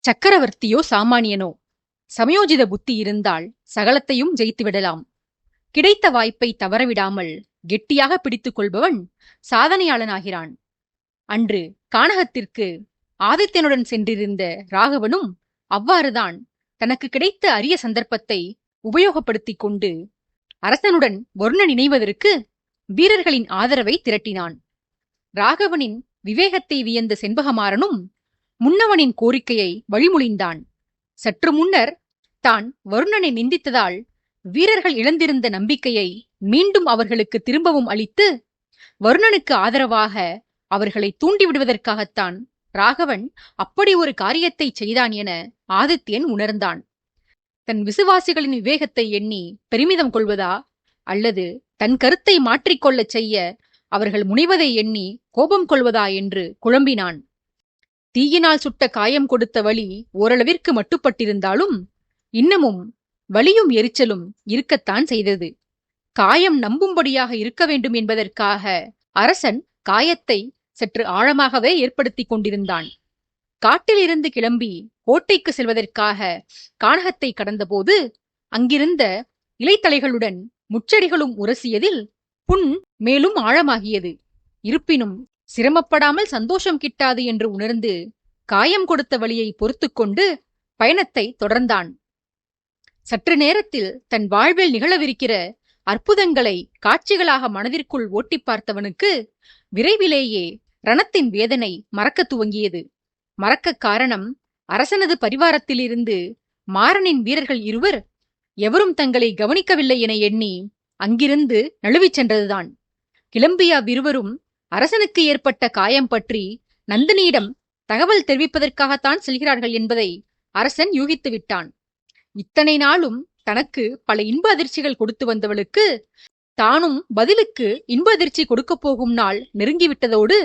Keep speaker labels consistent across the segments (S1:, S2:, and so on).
S1: சக்கரவர்த்தியோ சாமானியனோ, சமயோஜித புத்தி இருந்தால் சகலத்தையும் ஜெயித்து விடலாம். கிடைத்த வாய்ப்பை தவறவிடாமல் கெட்டியாக பிடித்துக் கொள்பவன் சாதனையாளனாகிறான். அன்று கானகத்திற்கு ஆதித்யனுடன் சென்றிருந்த ராகவனும் அவ்வாறுதான் தனக்கு கிடைத்த அரிய சந்தர்ப்பத்தை உபயோகப்படுத்திக் கொண்டு அரசனுடன் வருணன் இணைவதற்கு வீரர்களின் ஆதரவை திரட்டினான். ராகவனின் விவேகத்தை வியந்த செண்பகமாறனும் முன்னவனின் கோரிக்கையை வழிமொழிந்தான். சற்று முன்னர் தான் வருணனை நிந்தித்ததால் வீரர்கள் இழந்திருந்த நம்பிக்கையை மீண்டும் அவர்களுக்கு திரும்பவும் அளித்து வருணனுக்கு ஆதரவாக அவர்களை தூண்டிவிடுவதற்காகத்தான் ராகவன் அப்படி ஒரு காரியத்தை செய்தான் என ஆதித்யன் உணர்ந்தான். தன் விசுவாசிகளின் விவேகத்தை எண்ணி பெருமிதம் கொள்வதா, அல்லது தன் கருத்தை மாற்றிக்கொள்ளச் செய்ய அவர்கள் முனைவதை எண்ணி கோபம் கொள்வதா என்று குழம்பினான். தீயினால் சுட்ட காயம் கொடுத்த வலி ஓரளவிற்கு மட்டுப்பட்டிருந்தாலும் இன்னமும் வலியும் எரிச்சலும் இருக்கத்தான் செய்தது. காயம் நம்பும்படியாக இருக்க வேண்டும் என்பதற்காக அரசன் காயத்தை சற்று ஆழமாகவே ஏற்படுத்திக் கொண்டிருந்தான். காட்டிலிருந்து கிளம்பி கோட்டைக்கு செல்வதற்காக கானகத்தை கடந்தபோது அங்கிருந்த இலைத்தலைகளுடன் முச்செடிகளும் உரசியதில் புண் மேலும் ஆழமாகியது. இருப்பினும் சிரமப்படாமல் சந்தோஷம் கிட்டாது என்று உணர்ந்து காயம் கொடுத்த வலியை பொறுத்து கொண்டு பயணத்தை தொடர்ந்தான். சற்று நேரத்தில் தன் வாழ்வில் நிகழவிருக்கிற அற்புதங்களை காட்சிகளாக மனதிற்குள் ஓட்டி பார்த்தவனுக்கு விரைவிலேயே ரணத்தின் வேதனை மறக்க துவங்கியது. மறக்க காரணம், அரசனது பரிவாரத்திலிருந்து மாறனின் வீரர்கள் இருவர் எவரும் தங்களை கவனிக்கவில்லை என எண்ணி அங்கிருந்து நழுவிச் சென்றதுதான். கிளம்பிய அவ்விருவரும் அரசனுக்கு ஏற்பட்ட காயம் பற்றி நந்தினியிடம் தகவல் தெரிவிப்பதற்காகத்தான் செல்கிறார்கள் என்பதை அரசன் யூகித்து விட்டான். இத்தனை நாளும் தனக்கு பல இன்ப அதிர்ச்சிகள் கொடுத்து வந்தவளுக்கு தானும் பதிலுக்கு இன்ப அதிர்ச்சி கொடுக்கப் போகும் நாள் நெருங்கிவிட்டதோடு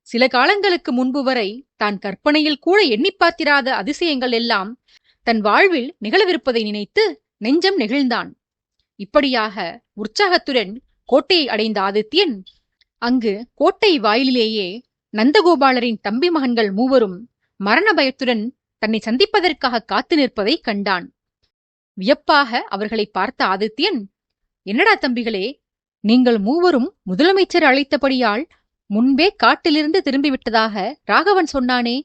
S1: சில காலங்களுக்கு முன்பு வரை தான் கற்பனையில் கூட எண்ணி பார்த்திராத அதிசயங்கள் எல்லாம் தன் வாழ்வில் நிகழவிருப்பதை நினைத்து நெஞ்சம் நெகிழ்ந்தான். இப்படியாக உற்சாகத்துடன் கோட்டையை அடைந்த ஆதித்யன் அங்கு கோட்டை வாயிலேயே நந்தகோபாலரின் தம்பி மகன்கள் மூவரும் மரண பயத்துடன் தன்னை சந்திப்பதற்காக காத்து நிற்பதை கண்டான். வியப்பாக அவர்களை பார்த்த ஆதித்யன், என்னடா தம்பிகளே, நீங்கள் மூவரும் முதலமைச்சர் அழைத்தபடியால் முன்பே காட்டிலிருந்து திரும்பிவிட்டதாக ராகவன் சொன்னானே,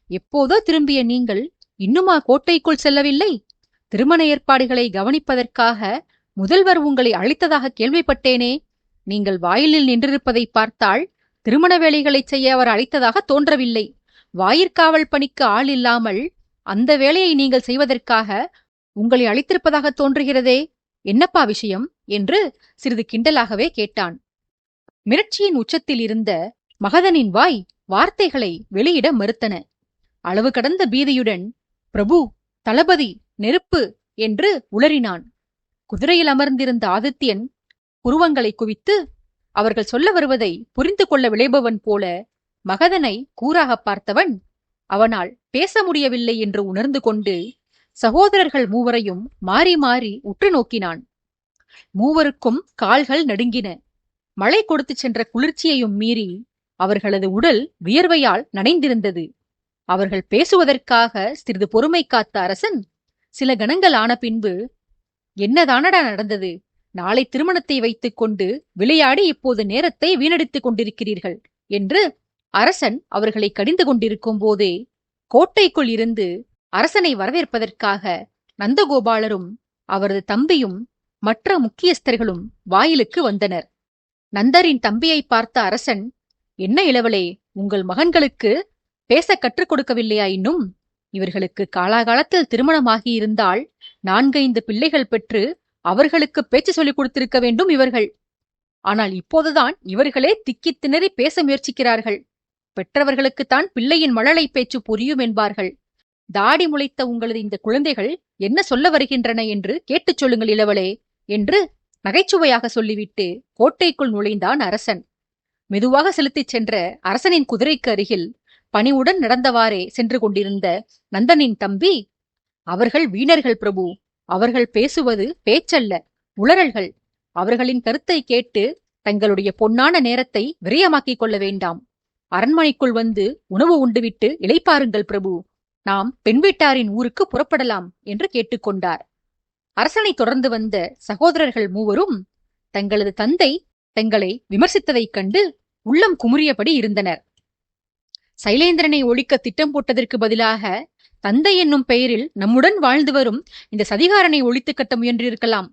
S1: எப்போதோ திரும்பிய நீங்கள் இன்னுமா கோட்டைக்குள் செல்லவில்லை? திருமண ஏற்பாடுகளை கவனிப்பதற்காக முதல்வர் உங்களை அழைத்ததாக கேள்விப்பட்டேனே. நீங்கள் வாயிலில் நின்றிருப்பதை பார்த்தால் திருமண வேலைகளை செய்ய அவர் அழைத்ததாக தோன்றவில்லை. வாயிற்காவல் பணிக்கு ஆள் இல்லாமல் அந்த வேலையை நீங்கள் செய்வதற்காக உங்களை அழைத்திருப்பதாக தோன்றுகிறதே, என்னப்பா விஷயம் என்று சிறிது கிண்டலாகவே கேட்டான். மிரட்சியின் உச்சத்தில் இருந்த மகதனின் வாய் வார்த்தைகளை வெளியிட மறுத்தன. அளவு கடந்த பீதியுடன், பிரபு, தளபதி, நெருப்பு என்று உளறினான். குதிரையில் அமர்ந்திருந்த ஆதித்யன் புருவங்களை குவித்து அவர்கள் சொல்ல வருவதை புரிந்து கொள்ள விளைபவன் போல மகதனை கூறாக பார்த்தவன் அவனால் பேச முடியவில்லை என்று உணர்ந்து கொண்டு சகோதரர்கள் மூவரையும் மாறி மாறி உற்று நோக்கினான். மூவருக்கும் கால்கள் நடுங்கின. மழை கொடுத்து சென்ற குளிர்ச்சியையும் மீறி அவர்களது உடல் வியர்வையால் நனைந்திருந்தது. அவர்கள் பேசுவதற்காக சிறிது பொறுமை காத்த அரசன் சில கணங்கள் ஆன பின்பு, என்னதானடா நடந்தது? நாளை திருமணத்தை வைத்துக் கொண்டு விளையாடி இப்போது நேரத்தை வீணடித்துக் கொண்டிருக்கிறீர்கள் என்று அரசன் அவர்களை கடிந்து கொண்டிருக்கும் போதே கோட்டைக்குள் இருந்து அரசனை வரவேற்பதற்காக நந்தகோபாலரும் அவரது தம்பியும் மற்ற முக்கியஸ்தர்களும் வாயிலுக்கு வந்தனர். நந்தரின் தம்பியை பார்த்த அரசன், என்ன இளவலே, உங்கள் மகன்களுக்கு பேச கற்றுக் கொடுக்கவில்லையா இன்னும்? இவர்களுக்கு காலாகாலத்தில் திருமணமாகியிருந்தால் 4-5 பிள்ளைகள் பெற்று அவர்களுக்கு பேச்சு சொல்லிக் கொடுத்திருக்க வேண்டும் இவர்கள். ஆனால் இப்போதுதான் இவர்களே திக்கித் திணறி பேச முயற்சிக்கிறார்கள். பெற்றவர்களுக்குத்தான் பிள்ளையின் மழலை பேச்சு புரியும் என்பார்கள். தாடி முளைத்த உங்களது இந்த குழந்தைகள் என்ன சொல்ல வருகின்றன என்று கேட்டுச் சொல்லுங்கள் இளவலே என்று நகைச்சுவையாக சொல்லிவிட்டு கோட்டைக்குள் நுழைந்தான் அரசன். மெதுவாக செலுத்திச் சென்ற அரசனின் குதிரைக்கு அருகில் பணிவுடன் நடந்தவாறே சென்று கொண்டிருந்த நந்தனின் தம்பி, அவர்கள் வீணர்கள் பிரபு. அவர்கள் பேசுவது பேச்சல்ல, உளறல்கள். அவர்களின் கருத்தை கேட்டு தங்களுடைய பொன்னான நேரத்தை விரயமாக்கிக் கொள்ள வேண்டாம். அரண்மனைக்குள் வந்து உணவு உண்டுவிட்டு இளைப்பாருங்கள் பிரபு நாம் பெண் வீட்டாரின் ஊருக்கு புறப்படலாம் என்று கேட்டுக்கொண்டார். அரசனை தொடர்ந்து வந்த சகோதரர்கள் மூவரும் தங்களது தந்தை தங்களை விமர்சித்ததைக் கண்டு உள்ளம் குமுறியபடி இருந்தனர். சைலேந்திரனை ஒழிக்க திட்டம் போட்டதற்கு பதிலாக தந்தை என்னும் பெயரில் நம்முடன் வாழ்ந்து வரும் இந்த சதிகாரனை ஒழித்து கட்ட முயன்றிருக்கலாம்.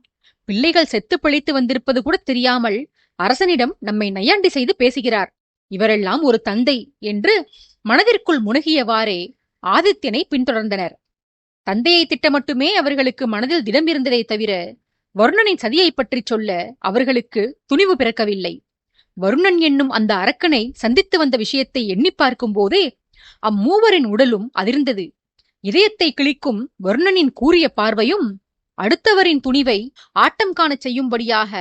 S1: பிள்ளைகள் செத்து பிழைத்து வந்திருப்பது கூட தெரியாமல் அரசனிடம் நம்மை நையாண்டி செய்து பேசுகிறார். இவரெல்லாம் ஒரு தந்தை என்று மனதிற்குள் முனகியவாறே ஆதித்யனை பின்தொடர்ந்தனர். தந்தையை திட்ட மட்டுமே அவர்களுக்கு மனதில் திடம் இருந்ததை தவிர வருணனின் சதியை பற்றி சொல்ல அவர்களுக்கு துணிவு பிறக்கவில்லை. வருணன் என்னும் அந்த அரக்கனை சந்தித்து வந்த விஷயத்தை எண்ணி பார்க்கும் போதே அம்மூவரின் உடலும் அதிர்ந்தது. இதயத்தை கிழிக்கும் வருணனின் கூரிய பார்வையும் அடுத்தவரின் துணிவை ஆட்டம் காணச் செய்யும்படியாக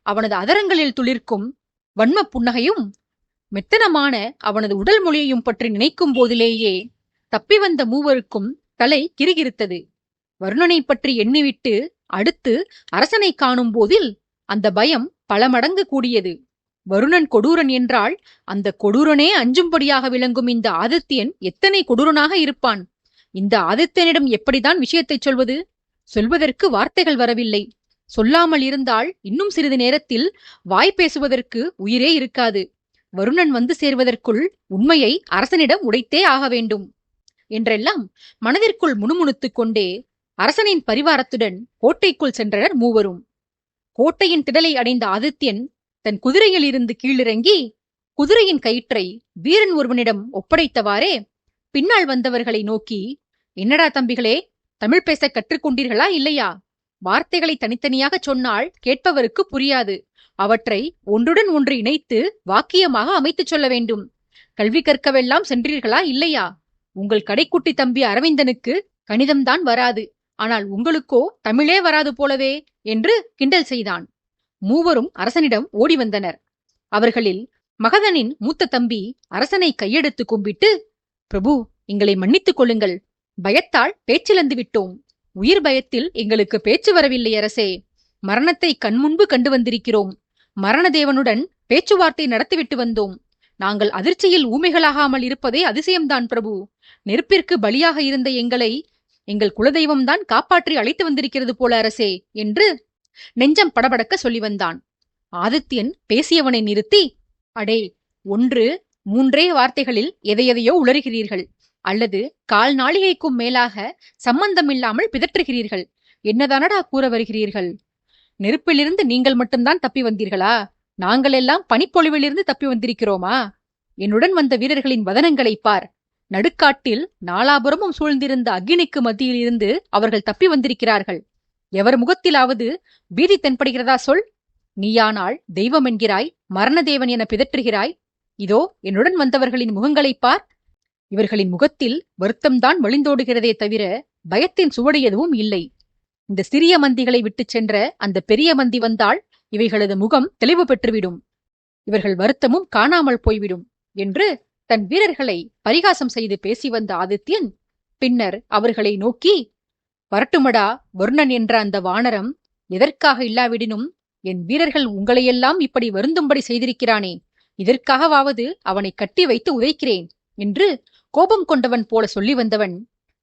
S1: அவனது அதரங்களில் துளிர்க்கும் வன்ம புன்னகையும் மெத்தனமான அவனது உடல் மொழியையும் பற்றி நினைக்கும் போதிலேயே தப்பி வந்த மூவருக்கும் தலை கிறுகிறுத்தது. வருணனை பற்றி எண்ணிவிட்டு அடுத்து அரசனை காணும் போதில் அந்த பயம் பல மடங்கு கூடியது. வருணன் கொடூரன் என்றால் அந்த கொடூரனே அஞ்சும்படியாக விளங்கும் இந்த ஆதித்யன் எத்தனை கொடூரனாக இருப்பான். இந்த ஆதித்யனிடம் எப்படிதான் விஷயத்தை சொல்வது? சொல்வதற்கு வார்த்தைகள் வரவில்லை. சொல்லாமல் இருந்தால் இன்னும் சிறிது நேரத்தில் வாய் பேசுவதற்கு உயிரே இருக்காது. வருணன் வந்து சேர்வதற்குள் உண்மையை அரசனிடம் உடைத்தே ஆக வேண்டும் என்றெல்லாம் மனதிற்குள் முணுமுணுத்துக் கொண்டே அரசனின் பரிவாரத்துடன் கோட்டைக்குள் சென்றனர் மூவரும். கோட்டையின் திடலை அடைந்த ஆதித்யன் தன் குதிரையில் இருந்து கீழிறங்கி குதிரையின் கயிற்றை வீரன் ஒருவனிடம் ஒப்படைத்தவாறே பின்னால் வந்தவர்களை நோக்கி, என்னடா தம்பிகளே, தமிழ் பேச கற்றுக்கொண்டீர்களா இல்லையா? வார்த்தைகளை தனித்தனியாக சொன்னால் கேட்பவருக்கு புரியாது. அவற்றை ஒன்றுடன் ஒன்று இணைத்து வாக்கியமாக அமைத்துச் சொல்ல வேண்டும். கல்வி கற்கவெல்லாம் சென்றீர்களா இல்லையா? உங்கள் கடைக்குட்டி தம்பி அரவிந்தனுக்கு கணிதம்தான் வராது, ஆனால் உங்களுக்கோ தமிழே வராது போலவே என்று கிண்டல் செய்தான். மூவரும் அரசனிடம் ஓடி வந்தனர். அவர்களில் மகதனின் மூத்த தம்பி அரசனை கையெடுத்து கும்பிட்டு, பிரபு, எங்களை மன்னித்துக் கொள்ளுங்கள். பயத்தால் பேச்சிழந்து விட்டோம். உயிர் பயத்தில் எங்களுக்கு பேச்சு வரவில்லை அரசே. மரணத்தை கண்முன்பு கண்டு வந்திருக்கிறோம். மரணதேவனுடன் பேச்சுவார்த்தை நடத்திவிட்டு வந்தோம். நாங்கள் அதிர்ச்சியில் ஊமைகளாகாமல் இருப்பதே அதிசயம்தான் பிரபு. நெருப்பிற்கு பலியாக இருந்த எங்களை எங்கள் குலதெய்வம்தான் காப்பாற்றி அழைத்து வந்திருக்கிறது போல அரசே என்று நெஞ்சம் படபடக்க சொல்லி வந்தான். ஆதித்யன் பேசியவனை நிறுத்தி, அடே, 1, 3 வார்த்தைகளில் எதையெதையோ உளறுகிறீர்கள், அல்லது கால் நாளிகைக்கும் மேலாக சம்பந்தமில்லாமல் பிதற்றுகிறீர்கள். என்னதானடா கூற வருகிறீர்கள்? நெருப்பிலிருந்து நீங்கள் மட்டும்தான் தப்பி வந்தீர்களா? நாங்கள் எல்லாம் பனிப்பொழிவிலிருந்து தப்பி வந்திருக்கிறோமா? என்னுடன் வந்த வீரர்களின் வதனங்களை பார். நடுக்காட்டில் நாலாபுரமும் சூழ்ந்திருந்த அக்கினிக்கு மத்தியில் இருந்து அவர்கள் தப்பி வந்திருக்கிறார்கள். எவர் முகத்திலாவது பீதி தென்படுகிறதா சொல்? நீயானால் தெய்வம் என்கிறாய், மரணதேவன் என பிதற்றுகிறாய். இதோ என்னுடன் வந்தவர்களின் முகங்களை பார். இவர்களின் முகத்தில் வருத்தம்தான் வழிந்தோடுகிறதே தவிர பயத்தின் சுவடு எதுவும் இல்லை. இந்த சிறிய மந்திகளை விட்டுச் சென்ற அந்த பெரிய மந்தி வந்தால் இவைகளது முகம் தெளிவு பெற்றுவிடும். இவர்கள் வருத்தமும் காணாமல் போய்விடும் என்று தன் வீரர்களை பரிகாசம் செய்து பேசி வந்த ஆதித்யன் பின்னர் அவர்களை நோக்கி, வரட்டுமடா வருணன் என்ற அந்த வானரம். எதற்காக இல்லாவிடினும் என் வீரர்கள் உங்களையெல்லாம் இப்படி வருந்தும்படி செய்திருக்கிறானே, இதற்காகவாவது அவனை கட்டி வைத்து உதைக்கிறேன் என்று கோபம் கொண்டவன் போல சொல்லி வந்தவன்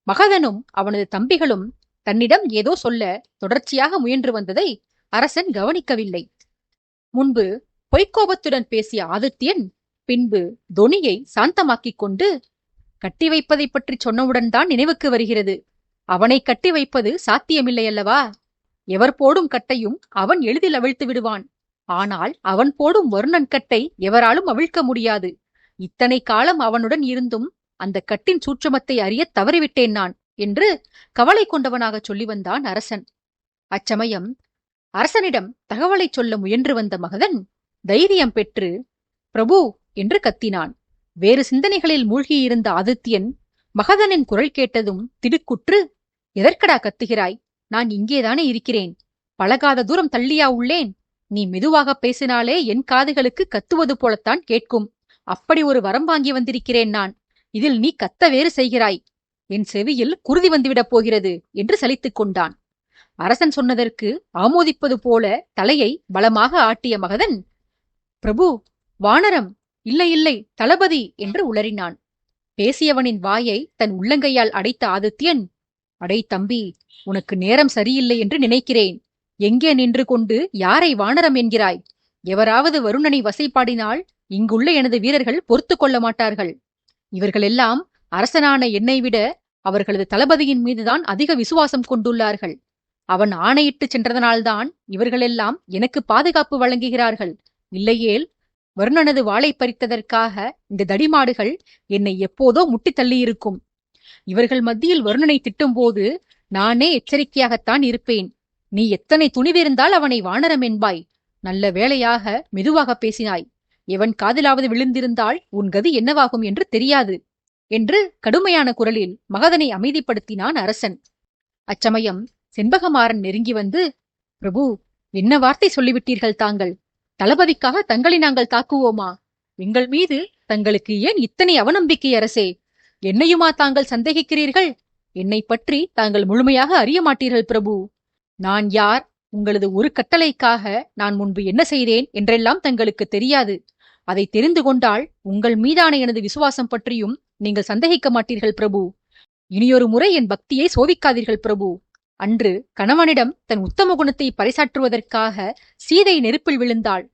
S1: மகதனும் அவனது தம்பிகளும் தன்னிடம் ஏதோ சொல்ல தொடர்ச்சியாக முயன்று வந்ததை அரசன் கவனிக்கவில்லை. முன்பு பொய்க்கோபத்துடன் பேசிய ஆதித்யன் பின்பு தொனியை சாந்தமாக்கிக் கொண்டு, கட்டி வைப்பதை பற்றி சொன்னவுடன் தான் நினைவுக்கு வருகிறது. அவனை கட்டி வைப்பது சாத்தியமில்லையல்லவா? எவர் போடும் கட்டையும் அவன் எளிதில் அவிழ்த்து விடுவான். ஆனால் அவன் போடும் வருணன் கட்டை எவராலும் அவிழ்க்க முடியாது. இத்தனை காலம் அவனுடன் இருந்தும் அந்த கட்டின் சூட்சுமத்தை அறிய தவறிவிட்டேன் நான் என்று கவலை கொண்டவனாக சொல்லி வந்தான் அரசன். அச்சமயம் அரசனிடம் தகவலை சொல்ல முயன்று வந்த மகதன் தைரியம் பெற்று, பிரபு என்று கத்தினான். வேறு சிந்தனைகளில் மூழ்கியிருந்த ஆதித்யன் மகதனின் குரல் கேட்டதும் திடுக்குற்று, எதற்கடா கத்துகிறாய்? நான் இங்கேதானே இருக்கிறேன். பழகாத தூரம் தள்ளியா உள்ளேன்? நீ மெதுவாக பேசினாலே என் காதுகளுக்கு கத்துவது போலத்தான் கேட்கும். அப்படி ஒரு வரம் வாங்கி வந்திருக்கிறேன் நான். இதில் நீ கத்த வேறு செய்கிறாய். என் செவியில் குருதி வந்துவிடப் போகிறது என்று சலித்துக் கொண்டான். அரசன் சொன்னதற்கு ஆமோதிப்பது போல தலையை பலமாக ஆட்டிய மகதன், பிரபு, வானரம் இல்லை இல்லை, தளபதி என்று உளறினான். பேசியவனின் வாயை தன் உள்ளங்கையால் அடைத்த ஆதித்யன், அடை தம்பி, உனக்கு நேரம் சரியில்லை என்று நினைக்கிறேன். எங்கே நின்று கொண்டு யாரை வானரம் என்கிறாய்? எவராவது வருணனை வசைப்பாடினால் இங்குள்ள எனது வீரர்கள் பொறுத்து கொள்ள மாட்டார்கள். இவர்களெல்லாம் அரசனான என்னை விட அவர்களது தளபதியின் மீதுதான் அதிக விசுவாசம் கொண்டுள்ளார்கள். அவன் ஆணையிட்டு சென்றதனால்தான் இவர்களெல்லாம் எனக்கு பாதுகாப்பு வழங்குகிறார்கள். இல்லையேல் வருணனது வாளை பறித்ததற்காக இந்த தடிமாடுகள் என்னை எப்போதோ முட்டி தள்ளியிருக்கும். இவர்கள் மத்தியில் வருணனை திட்டும்போது நானே எச்சரிக்கையாகத்தான் இருப்பேன். நீ எத்தனை துணிவிருந்தால் அவனை வானரம் என்பாய். நல்ல வேளையாக மெதுவாக பேசினாய். எவன் காதிலாவது விழுந்திருந்தால் உன் கதி என்னவாகும் என்று தெரியாது என்று கடுமையான குரலில் மகதனை அமைதிப்படுத்தினான் அரசன். அச்சமயம் செண்பகமாறன் நெருங்கி வந்து, பிரபு, என்ன வார்த்தை சொல்லிவிட்டீர்கள் தாங்கள்? தளபதிக்காக தங்களை நாங்கள் தாக்குவோமா? எங்கள் மீது தங்களுக்கு ஏன் இத்தனை அவநம்பிக்கை அரசே? என்னையுமா தாங்கள் சந்தேகிக்கிறீர்கள்? என்னை பற்றி தாங்கள் முழுமையாக அறிய மாட்டீர்கள் பிரபு. நான் யார், உங்களது ஒரு கட்டளைக்காக நான் முன்பு என்ன செய்தேன் என்றெல்லாம் தங்களுக்கு தெரியாது. அதை தெரிந்து கொண்டால் உங்கள் மீதான எனது விசுவாசம் பற்றியும் நீங்கள் சந்தேகிக்க மாட்டீர்கள் பிரபு. இனியொரு முறை என் பக்தியை சோதிக்காதீர்கள் பிரபு. அன்று கணவனிடம் தன் உத்தம குணத்தை பறைசாற்றுவதற்காக சீதை நெருப்பில் விழுந்தாள்.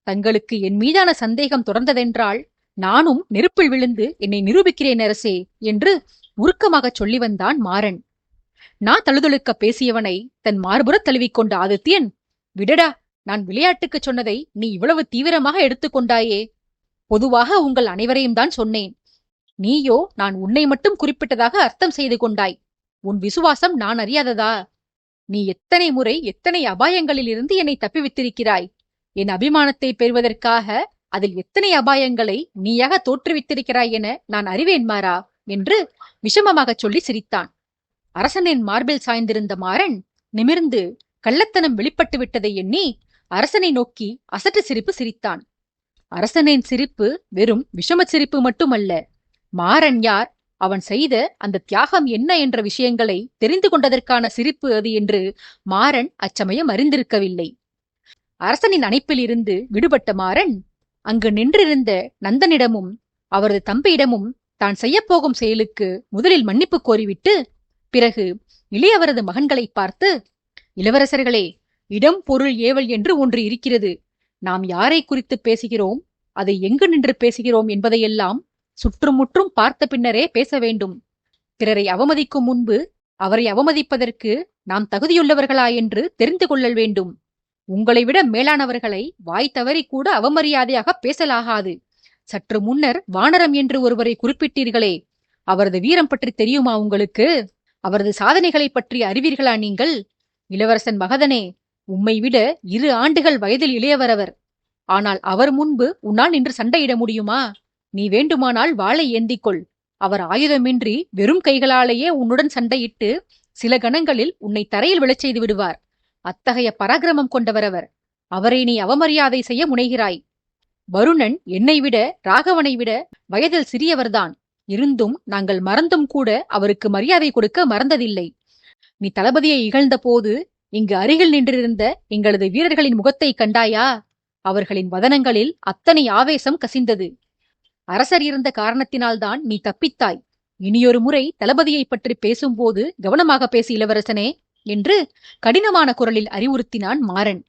S1: தங்களுக்கு என் மீதான சந்தேகம் தொடர்ந்ததென்றால் நானும் நெருப்பில் விழுந்து என்னை நிரூபிக்கிறேன் அரசே என்று உருக்கமாகச் சொல்லி வந்தான் மாறன். நான் தழுதழுக்க பேசியவனை தன் மார்புறத் தழுவிக்கொண்ட ஆதித்யன், விடடா, நான் விளையாட்டுக்குச் சொன்னதை நீ இவ்வளவு தீவிரமாக எடுத்துக்கொண்டாயே. பொதுவாக உங்கள் அனைவரையும் தான் சொன்னேன். நீயோ நான் உன்னை மட்டும் குறிப்பிட்டதாக அர்த்தம் செய்து கொண்டாய். உன் விசுவாசம் நான் அறியாததா? நீ எத்தனை முறை எத்தனை அபாயங்களில் இருந்து என்னை தப்பிவித்திருக்கிறாய். என் அபிமானத்தை பெறுவதற்காக அதில் எத்தனை அபாயங்களை நீயாக தோற்றுவித்திருக்கிறாய் என நான் அறிவேன் மாறா என்று விஷமமாகச் சொல்லி சிரித்தான். அரசனின் மார்பில் சாய்ந்திருந்த மாறன் நிமிர்ந்து கள்ளத்தனம் வெளிப்பட்டு விட்டதை எண்ணி அரசனை நோக்கி அசட்டு சிரிப்பு சிரித்தான். அரசனின் சிரிப்பு வெறும் விஷம சிரிப்பு மட்டுமல்ல. மாறன் யார், அவன் செய்த அந்த தியாகம் என்ன என்ற விஷயங்களை தெரிந்து கொண்டதற்கான சிரிப்பு அது என்று மாறன் அச்சமயம் அறிந்திருக்கவில்லை. அரசனின் அணைப்பில் இருந்து விடுபட்ட மாறன் அங்கு நின்றிருந்த நந்தனிடமும் அவரது தம்பியிடமும் தான் செய்யப்போகும் செயலுக்கு முதலில் மன்னிப்பு கோரிவிட்டு பிறகு இளையவரது மகன்களை பார்த்து, இளவரசர்களே, இடம் பொருள் ஏவல் என்று ஒன்று இருக்கிறது. நாம் யாரை குறித்து பேசுகிறோம், அதை எங்கு நின்று பேசுகிறோம் என்பதையெல்லாம் சுற்றுமுற்றும் பார்த்த பின்னரே பேச வேண்டும். பிறரை அவமதிக்கும் முன்பு அவரை அவமதிப்பதற்கு நாம் தகுதியுள்ளவர்களா என்று தெரிந்து கொள்ளல் வேண்டும். உங்களை விட மேலானவர்களை வாய் தவறி கூட அவமரியாதையாக பேசலாகாது. சற்று முன்னர் வானரம் என்று ஒருவரை குறிப்பிட்டீர்களே, அவரது வீரம் பற்றி தெரியுமா உங்களுக்கு? அவரது சாதனைகளை பற்றி அறிவீர்களா நீங்கள்? இளவரசன் மகதனே, உம்மை விட 2 ஆண்டுகள் வயதில் இளையவரவர். ஆனால் அவர் முன்பு உன்னால் நின்று சண்டையிட முடியுமா? நீ வேண்டுமானால் வாளை ஏந்திக்கொள். அவர் ஆயுதமின்றி வெறும் கைகளாலேயே உன்னுடன் சண்டையிட்டு சில கணங்களில் உன்னை தரையில் விழச் செய்து விடுவார். அத்தகைய பராக்கிரமம் கொண்டவரவர். அவரை நீ அவமரியாதை செய்ய முனைகிறாய். வருணன் என்னை விட, ராகவனை விட வயதில் சிறியவர்தான். இருந்தும் நாங்கள் மறந்தும் கூட அவருக்கு மரியாதை கொடுக்க மறந்ததில்லை. நீ தளபதியை இகழ்ந்த போது இங்கு அருகில் நின்றிருந்த எங்களது வீரர்களின் முகத்தை கண்டாயா? அவர்களின் வதனங்களில் அத்தனை ஆவேசம் கசிந்தது. அரசர் இருந்த காரணத்தினால்தான் நீ தப்பித்தாய். இனியொரு முறை தளபதியை பற்றி பேசும்போது கவனமாக பேசு இளவரசனே என்று கடினமான குரலில் அறிவுறுத்தினான் மாறன்.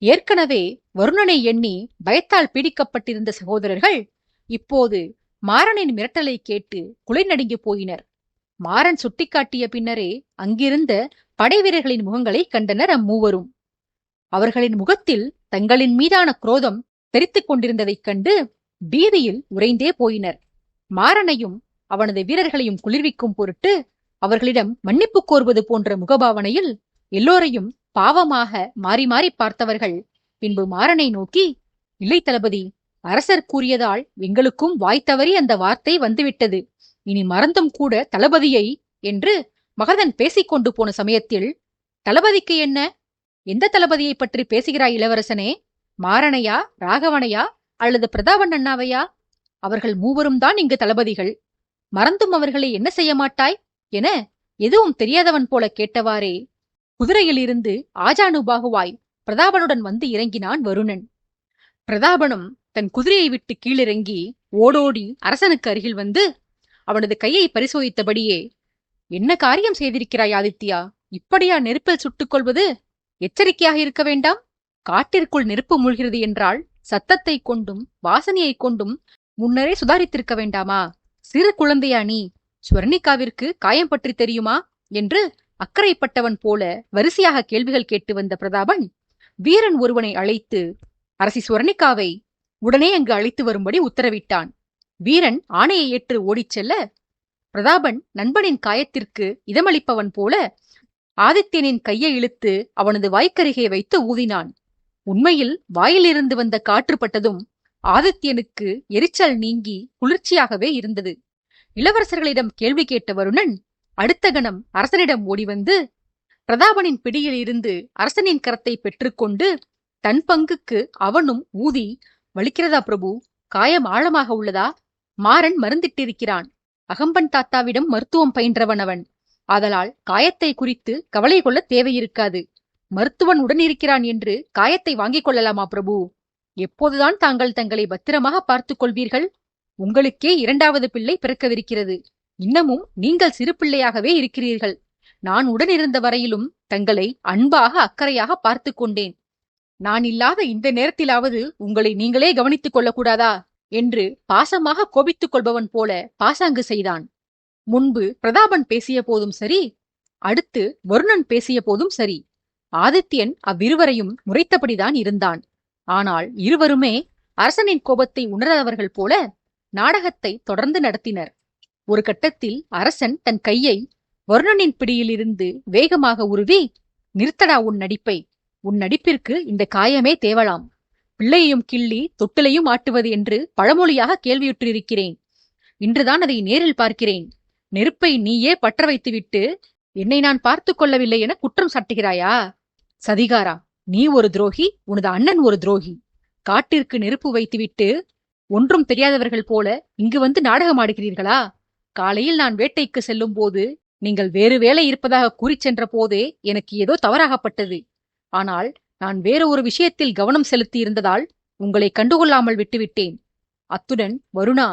S1: ஏற்கனவே வருணனை எண்ணி பயத்தால் பீடிக்கப்பட்டிருந்த சகோதரர்கள் இப்போது மாறனின் மிரட்டலை கேட்டு குலை நடுங்கி போயினர். மாறன் சுட்டிக்காட்டிய பின்னரே அங்கிருந்த படை வீரர்களின் முகங்களை கண்டனர் அம்மூவரும். அவர்களின் முகத்தில் தங்களின் மீதான குரோதம் தெரித்துக் கொண்டிருந்ததைக் கண்டு பீதியில் உறைந்தே போயினர். மாறனையும் அவனது வீரர்களையும் குளிர்விக்கும் பொருட்டு அவர்களிடம் மன்னிப்பு கோருவது போன்ற முகபாவனையில் எல்லோரையும் பாவமாக மாறி மாறி பார்த்தவர்கள் பின்பு மாறனை நோக்கி, இல்லை தளபதி, அரசர் கூறியதால் எங்களுக்கும் வாய் தவறி அந்த வார்த்தை வந்துவிட்டது. இனி மறந்தும் கூட தளபதியை என்று மகதன் பேசிக்கொண்டு போன சமயத்தில், தளபதிக்கு என்ன? எந்த தளபதியை பற்றி பேசுகிறாய் இளவரசனே? மாறனையா, ராகவனையா அல்லது பிரதாபன் அண்ணாவையா? அவர்கள் மூவரும் தான் இங்கு தளபதிகள். மறந்தும் அவர்களை என்ன செய்ய மாட்டாய் என எதுவும் தெரியாதவன் போல கேட்டவாறே குதிரையிலிருந்து ஆஜானுபாகுவாய் பிரதாபனுடன் வந்து இறங்கினான் வருணன். பிரதாபனும் தன் குதிரையை விட்டு கீழிறங்கி ஓடோடி அரசனுக்கு அருகில் வந்து, அவனது கையை பரிசோதித்தபடியே, என்ன காரியம் செய்திருக்கிறாய் ஆதித்யா? இப்படியா நெருப்பில் சுட்டுக் கொள்வது? எச்சரிக்கையாக இருக்க வேண்டாம். காட்டிற்குள் நெருப்பு மூழ்கிறது என்றால் சத்தத்தை கொண்டும் வாசனையை கொண்டும் முன்னரே சுதாரித்திருக்க வேண்டாமா? சிறு குழந்தையா நீ? ஸ்வர்ணிகாவிற்கு காயம் பற்றி தெரியுமா என்று அக்கறைப்பட்டவன் போல வரிசையாக கேள்விகள் கேட்டு வந்த பிரதாபன் வீரன் ஒருவனை அழைத்து அரசி ஸ்வர்ணிகாவை உடனே அங்கு அழைத்து வரும்படி உத்தரவிட்டான். வீரன் ஆணையை ஏற்று ஓடிச் செல்ல, பிரதாபன் நண்பனின் காயத்திற்கு இதமளிப்பவன் போல ஆதித்யனின் கையை இழுத்து அவனது வாய்க்கருகே வைத்து ஊதினான். உண்மையில் வாயிலிருந்து வந்த காற்று பட்டதும் ஆதித்யனுக்கு எரிச்சல் நீங்கி குளிர்ச்சியாகவே இருந்தது. இளவரசர்களிடம் கேள்வி கேட்ட வருணன் அடுத்த கணம் அரசனிடம் ஓடிவந்து பிரதாபனின் பிடியில் இருந்து அரசனின் கரத்தை பெற்றுக்கொண்டு தன் பங்குக்கு அவனும் ஊதி, வலிக்கிறதா பிரபு? காயம் ஆழமாக உள்ளதா? மாறன் மருந்திட்டிருக்கிறான். அகம்பன் தாத்தாவிடம் மருத்துவம் பயின்றவன் அவன். ஆதலால் காயத்தை குறித்து கவலை கொள்ள தேவையிருக்காது. மருத்துவன் உடனிருக்கிறான் என்று காயத்தை வாங்கிக் கொள்ளலாமா பிரபு? எப்போதுதான் தாங்கள் தங்களை பத்திரமாக பார்த்துக் கொள்வீர்கள்? உங்களுக்கே 2வது பிள்ளை பிறக்கவிருக்கிறது. இன்னமும் நீங்கள் சிறு பிள்ளையாகவே இருக்கிறீர்கள். நான் உடனிருந்த வரையிலும் தங்களை அன்பாக அக்கறையாக பார்த்து கொண்டேன். நான் இல்லாத இந்த நேரத்திலாவது உங்களை நீங்களே கவனித்துக் கொள்ளக்கூடாதா என்று பாசமாக கோபித்துக் கொள்பவன் போல பாசாங்கு செய்தான். முன்பு பிரதாபன் பேசிய போதும் சரி, அடுத்து வருணன் பேசிய போதும் சரி, ஆதித்யன் அவ்விருவரையும் முறைத்தபடிதான் இருந்தான். ஆனால் இருவருமே அரசனின் கோபத்தை உணராதவர்கள் போல நாடகத்தை தொடர்ந்து நடத்தினர். ஒரு கட்டத்தில் அரசன் தன் கையை வருணனின் பிடியிலிருந்து வேகமாக உருவி, நிறுத்தடா உன் நடிப்பை. உன் நடிப்பிற்கு இந்த காயமே தேவலாம். பிள்ளையையும் கிள்ளி தொட்டிலையும் ஆட்டுவது என்று பழமொழியாக கேள்வியுற்றிருக்கிறேன். இன்றுதான் அதை நேரில் பார்க்கிறேன். நெருப்பை நீயே பற்ற வைத்துவிட்டு என்னை நான் பார்த்து கொள்ளவில்லை என குற்றம் சாட்டுகிறாயா? சதிகாரா, நீ ஒரு துரோகி, உனது அண்ணன் ஒரு துரோகி. காட்டிற்கு நெருப்பு வைத்துவிட்டு ஒன்றும் தெரியாதவர்கள் போல இங்கு வந்து நாடகமாடுகிறீர்களா? காலையில் நான் வேட்டைக்கு செல்லும் போது நீங்கள் வேறு வேலை இருப்பதாக கூறிச் சென்ற போதே எனக்கு ஏதோ தவறாகப்பட்டது. ஆனால் நான் வேற ஒரு விஷயத்தில் கவனம் செலுத்தி இருந்ததால் உங்களை கண்டுகொள்ளாமல் விட்டுவிட்டேன். அத்துடன் வருணா,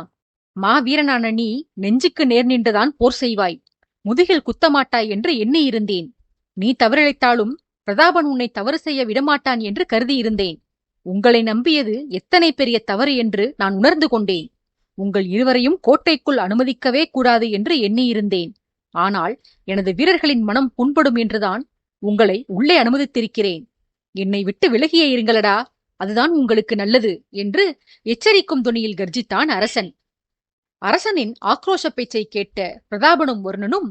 S1: வீரனான நீ நெஞ்சுக்கு நேர் நின்றுதான் போர் செய்வாய், முதுகில் குத்தமாட்டாய் என்று எண்ணியிருந்தேன். நீ தவறிழைத்தாலும் பிரதாபன் உன்னை தவறு செய்ய விடமாட்டான் என்று கருதியிருந்தேன். உங்களை நம்பியது எத்தனை பெரிய தவறு என்று நான் உணர்ந்து கொண்டேன். உங்கள் இருவரையும் கோட்டைக்குள் அனுமதிக்கவே கூடாது என்று எண்ணியிருந்தேன். ஆனால் எனது வீரர்களின் மனம் புண்படும் என்றுதான் உங்களை உள்ளே அனுமதித்திருக்கிறேன். என்னை விட்டு விலகியே இருங்களடா, அதுதான் உங்களுக்கு நல்லது என்று எச்சரிக்கும் துணியில் கர்ஜித்தான் அரசன். அரசனின் ஆக்ரோஷ பேச்சை கேட்ட பிரதாபனும் வருணனும்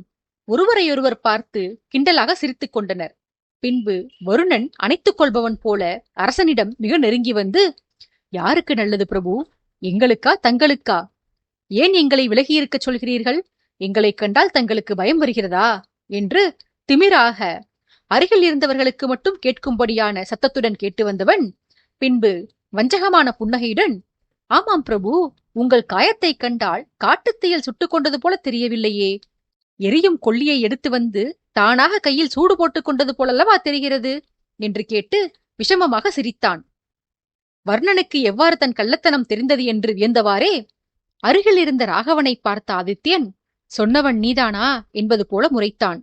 S1: ஒருவரையொருவர் பார்த்து கிண்டலாக சிரித்துக் கொண்டனர். பின்பு வருணன் அணைத்துக் கொள்பவன் போல அரசனிடம் மிக நெருங்கி வந்து, யாருக்கு நல்லது பிரபு? எங்களுக்கா தங்களுக்கா? ஏன் எங்களை விலகியிருக்கச் சொல்கிறீர்கள்? எங்களைக் கண்டால் தங்களுக்கு பயம் வருகிறதா என்று திமிராக அருகில் இருந்தவர்களுக்கு மட்டும் கேட்கும்படியான சத்தத்துடன் கேட்டு வந்தவன் பின்பு வஞ்சகமான புன்னகையுடன், ஆமாம் பிரபு, உங்கள் காயத்தைக் கண்டால் காட்டுத்தீயில் சுட்டுக் கொண்டது போல தெரியவில்லையே. எரியும் கொள்ளியை எடுத்து வந்து தானாக கையில் சூடு போட்டுக் கொண்டது போலல்லவா தெரிகிறது என்று கேட்டு விஷமமாக சிரித்தான். வர்ணனுக்கு எவ்வாறு தன் கள்ளத்தனம் தெரிந்தது என்று வியந்தவாறே அருகில் இருந்த ராகவனை பார்த்த ஆதித்யன், சொன்னவன் நீதானா என்பது போல முறைத்தான்.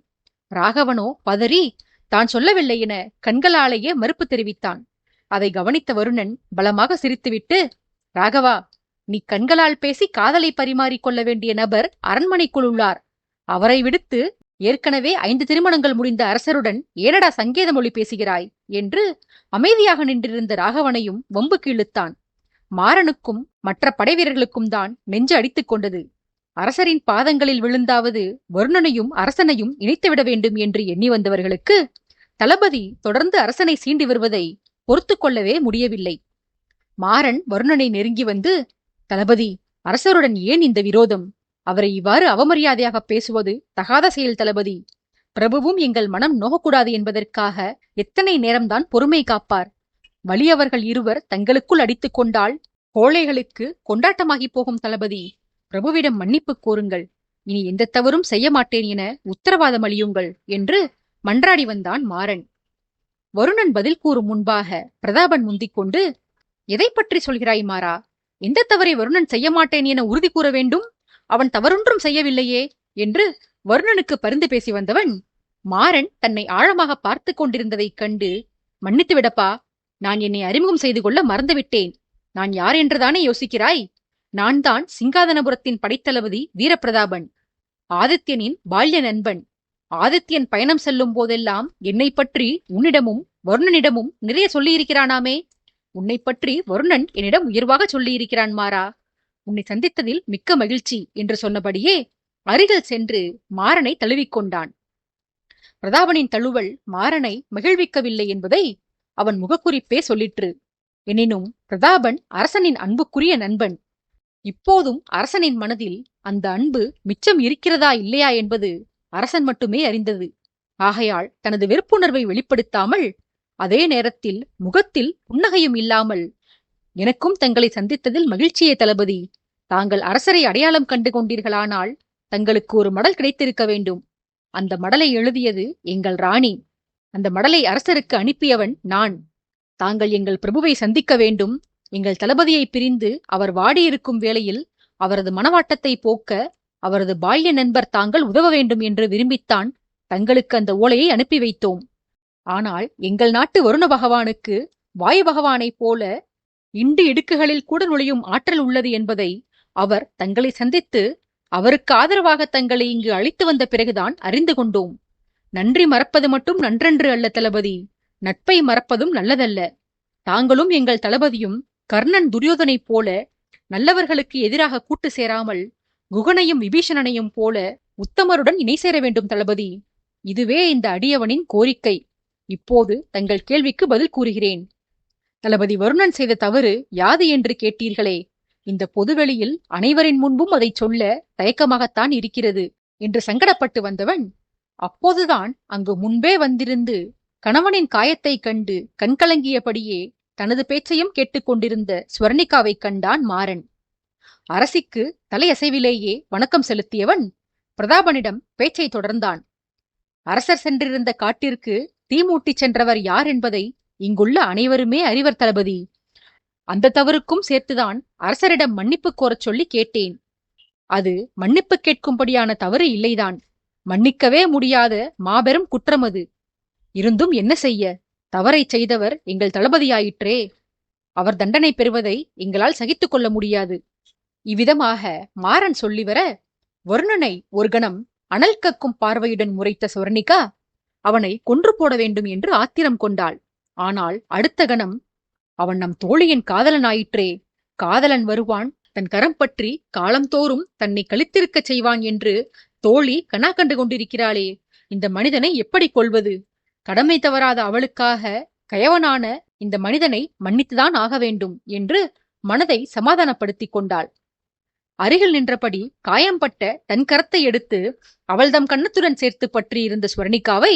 S1: ராகவனோ பதறி தான் சொல்லவில்லை என கண்களாலேயே மறுப்பு தெரிவித்தான். அதை கவனித்த வருணன் பலமாக சிரித்துவிட்டு, ராகவா, நீ கண்களால் பேசி காதலை பரிமாறிக்கொள்ள வேண்டிய நபர் அரண்மனைக்குள் உள்ளார். அவரை விடுத்து ஏற்கனவே 5 திருமணங்கள் முடிந்த அரசருடன் ஏனடா சங்கேத மொழி பேசுகிறாய் என்று அமைதியாக நின்றிருந்த ராகவனையும் வம்புக்கு இழுத்தான். மாறனுக்கும் மற்ற படைவீரர்களுக்கும் தான் நெஞ்சு அடித்துக் கொண்டது. அரசரின் பாதங்களில் விழுந்தாவது வருணனையும் அரசனையும் இணைத்துவிட வேண்டும் என்று எண்ணி வந்தவர்களுக்கு தளபதி தொடர்ந்து அரசனை சீண்டி வருவதை பொறுத்து கொள்ளவே முடியவில்லை. மாறன் வருணனை நெருங்கி வந்து, தளபதி, அரசருடன் ஏன் இந்த விரோதம்? அவரை இவ்வாறு அவமரியாதையாக பேசுவது தகாத செயல் தளபதி. பிரபுவும் எங்கள் மனம் நோகக்கூடாது என்பதற்காக எத்தனை நேரம்தான் பொறுமை காப்பார்? வலியவர்கள் இருவர் தங்களுக்குள் அடித்துக் கொண்டால் கோழைகளுக்கு கொண்டாட்டமாகி போகும் தளபதி. பிரபுவிடம் மன்னிப்பு கோருங்கள். இனி எந்த தவறும் செய்ய மாட்டேன் என உத்தரவாதம் அளியுங்கள் என்று மன்றாடி வந்தான் மாறன். வருணன் பதில் கூறும் முன்பாக பிரதாபன் முந்திக் கொண்டு, எதை பற்றி சொல்கிறாய் மாறா? எந்த தவறை வருணன் செய்ய மாட்டேன் என உறுதி கூற வேண்டும்? அவன் தவறொன்றும் செய்யவில்லையே என்று வருணனுக்கு பரிந்து பேசி வந்தவன் மாறன் தன்னை ஆழமாக பார்த்து கொண்டிருந்ததைக் கண்டு, மன்னித்து விடப்பா, நான் என்னை அறிமுகம் செய்து கொள்ள மறந்துவிட்டேன். நான் யார் என்றுதானே யோசிக்கிறாய்? நான் தான் சிங்காதனபுரத்தின் படைத்தளபதி வீரப்பிரதாபன், ஆதித்யனின் பால்ய நண்பன். ஆதித்யன் பயணம் செல்லும் போதெல்லாம் என்னை பற்றி உன்னிடமும் வருணனிடமும் நிறைய சொல்லியிருக்கிறானாமே. உன்னை பற்றி வருணன் என்னிடம் உயர்வாக சொல்லியிருக்கிறான் மாறா. உன்னை சந்தித்ததில் மிக்க மகிழ்ச்சி என்று சொன்னபடியே அருகில் சென்று மாறனை தழுவிக்கொண்டான். பிரதாபனின் தழுவல் மாறனை மகிழ்விக்கவில்லை என்பதை அவன் முகக்குறிப்பே சொல்லிற்று. எனினும் பிரதாபன் அரசனின் அன்புக்குரிய நண்பன். இப்போதும் அரசனின் மனதில் அந்த அன்பு மிச்சம் இருக்கிறதா இல்லையா என்பது அரசன் மட்டுமே அறிந்தது. ஆகையால் தனது வெறுப்புணர்வை வெளிப்படுத்தாமல், அதே நேரத்தில் முகத்தில் புன்னகையும் இல்லாமல், எனக்கும் தங்களை சந்தித்ததில் மகிழ்ச்சியே தளபதி. தாங்கள் அரசரை அடையாளம் கண்டு கொண்டீர்களானால் தங்களுக்கு ஒரு மடல் கிடைத்திருக்க வேண்டும். அந்த மடலை எழுதியது எங்கள் ராணி. அந்த மடலை அரசருக்கு அனுப்பியவன் நான். தாங்கள் எங்கள் பிரபுவை சந்திக்க வேண்டும். எங்கள் தளபதியை பிரிந்து அவர் வாடியிருக்கும் வேளையில் அவரது மனவாட்டத்தை போக்க அவரது பால்ய நண்பர் தாங்கள் உதவ வேண்டும் என்று விரும்பித்தான் தங்களுக்கு அந்த ஓலையை அனுப்பி வைத்தோம். ஆனால் எங்கள் நாட்டு வருண பகவானுக்கு வாயு பகவானைப் போல இண்டு இடுக்குகளில் கூட நுழையும் ஆற்றல் உள்ளது என்பதை அவர் தங்களை சந்தித்து அவருக்கு ஆதரவாக தங்களை இங்கு அழைத்து வந்த பிறகுதான் அறிந்து கொண்டோம். நன்றி மறப்பது மட்டும் நன்றன்று அல்ல தளபதி, நட்பை மறப்பதும் நல்லதல்ல. தாங்களும் எங்கள் தளபதியும் கர்ணன் துரியோதனைப் போல நல்லவர்களுக்கு எதிராக கூட்டு சேராமல் குகனையும் விபீஷணனையும் போல உத்தமருடன் இணை சேர வேண்டும் தளபதி. இதுவே இந்த அடியவனின் கோரிக்கை. இப்போது தங்கள் கேள்விக்கு பதில் கூறுகிறேன். தளபதி வருணன் செய்த தவறு யாது என்று கேட்டீர்களே. இந்த பொதுவெளியில் அனைவரின் முன்பும் அதை சொல்ல தயக்கமாகத்தான் இருக்கிறது என்று சங்கடப்பட்டு வந்தவன், அப்போதுதான் அங்கு முன்பே வந்திருந்து கணவனின் காயத்தைக் கண்டு கண்கலங்கியபடியே தனது பேச்சையும் கேட்டுக்கொண்டிருந்த ஸ்வர்ணிகாவைக் கண்டான் மாறன். அரசிக்கு தலையசைவிலேயே வணக்கம் செலுத்தியவன் பிரதாபனிடம் பேச்சை தொடர்ந்தான். அரசர் சென்றிருந்த காட்டிற்கு தீமூட்டிச் சென்றவர் யார் என்பதை இங்குள்ள அனைவருமே அறிவர் தளபதி. அந்த தவறுக்கும் சேர்த்துதான் அரசரிடம் மன்னிப்பு கோரச் சொல்லி கேட்டேன். அது மன்னிப்பு கேட்கும்படியான தவறு இல்லைதான், மன்னிக்கவே முடியாத மாபெரும் குற்றம் அது. இருந்தும் என்ன செய்ய, தவறை செய்தவர் எங்கள் தளபதியாயிற்றே. அவர் தண்டனை பெறுவதை எங்களால் சகித்துக் கொள்ள முடியாது. இவ்விதமாக மாறன் சொல்லிவர வருணனை ஒரு கணம் அனல் கக்கும் பார்வையுடன் முறைத்த சுவர்ணிகா அவனை கொன்று போட வேண்டும் என்று ஆத்திரம் கொண்டாள். ஆனால் அடுத்த கணம், அவன் நம் தோழியின் காதலனாயிற்றே, காதலன் வருவான், தன் கரம் பற்றி காலந்தோறும் தன்னை கழித்திருக்கச் செய்வான் என்று தோழி கனா கண்டு கொண்டிருக்கிறாளே, இந்த மனிதனை எப்படி கொள்வது? கடமை தவறாத அவளுக்காக கயவனான இந்த மனிதனை மன்னித்துதான் ஆக வேண்டும் என்று மனதை சமாதானப்படுத்திக் கொண்டாள். அருகில் நின்றபடி காயம்பட்ட தன் கரத்தை எடுத்து அவள்தம் கன்னத்துடன் சேர்த்து பற்றியிருந்த ஸ்வர்ணிகாவை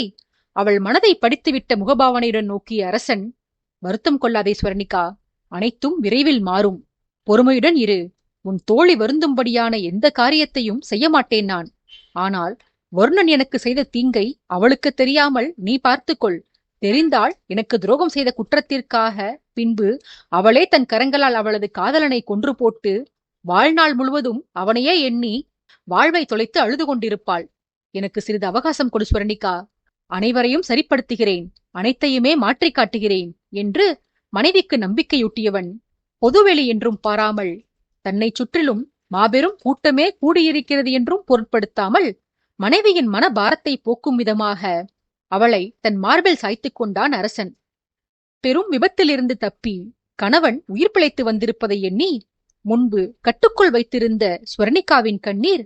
S1: அவள் மனதை படித்துவிட்ட முகபாவனையுடன் நோக்கிய அரசன், வருத்தம் கொள்ளாதே ஸ்வர்ணிகா, அனைத்தும் விரைவில் மாறும். பொறுமையுடன் இரு. உன் தோழி வருந்தும்படியான எந்த காரியத்தையும் செய்ய மாட்டேன் நான். ஆனால் வருணன் எனக்கு செய்த தீங்கை அவளுக்கு தெரியாமல் நீ பார்த்துக்கொள். தெரிந்தால் எனக்கு துரோகம் செய்த குற்றத்திற்காக பின்பு அவளே தன் கரங்களால் அவளது காதலனை கொன்று போட்டு வாழ்நாள் முழுவதும் அவனையே எண்ணி வாழ்வை தொலைத்து அழுது கொண்டிருப்பாள். எனக்கு சிறிது அவகாசம் கொடு ஸ்வர்ணிகா, அனைவரையும் சரிப்படுத்துகிறேன், அனைத்தையுமே மாற்றிக் காட்டுகிறேன் என்று மனைவிக்கு நம்பிக்கையூட்டியவன் பொதுவெளி என்றும் பாராமல், தன்னை சுற்றிலும் மாபெரும் கூட்டமே கூடியிருக்கிறது என்றும் பொருட்படுத்தாமல், மனைவியின் மன பாரத்தை போக்கும் விதமாக அவளை தன் மார்பில் சாய்த்துக் கொண்டான் அரசன். பெரும் விபத்திலிருந்து தப்பி கணவன் உயிர் பிழைத்து வந்திருப்பதை எண்ணி முன்பு கட்டுக்குள் வைத்திருந்த ஸ்வர்ணிகாவின் கண்ணீர்